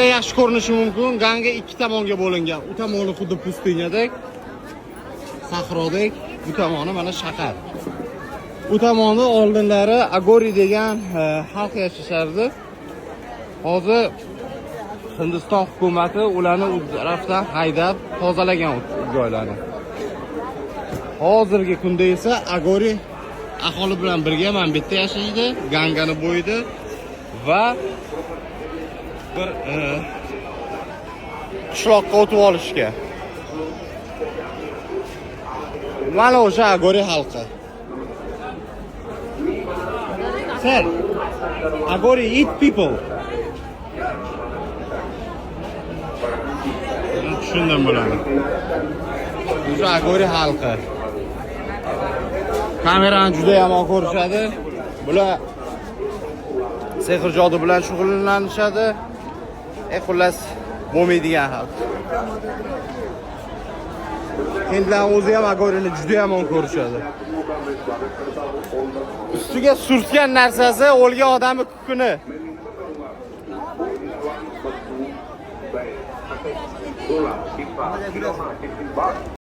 Yaxshi ko'rinishi mumkin. Ganga ikki tomonga bo'lingan. U tomoni xuddi pustinadek, sahrodek, bu tomoni mana shahar. Bu tomonni oldinlari Agori degan xalq yashashardi. Hozir Hindiston hukumatı ularni u tarafdan haydab tozalagan joylarni. Hozirgi kunda esa Agori aholi bilan birga mana bu yerda yashaydi, Gangani bo'yida va bir qishloqqa o'tib olishga. Mana o'sha Agori xalqi. Sir, Agori eat people. Shundan bo'ladi. O'sha Agori xalqi. Kamerani juda yomon ko'rishadi. Bular sehr jodi bilan shug'ullanishadi. Xullas bo'lmaydigan xalq. Hindlar o'zi ham Agorini juda yomon ko'rishadi. Ustiga surtgan narsasi o'lgan odamning kukuni.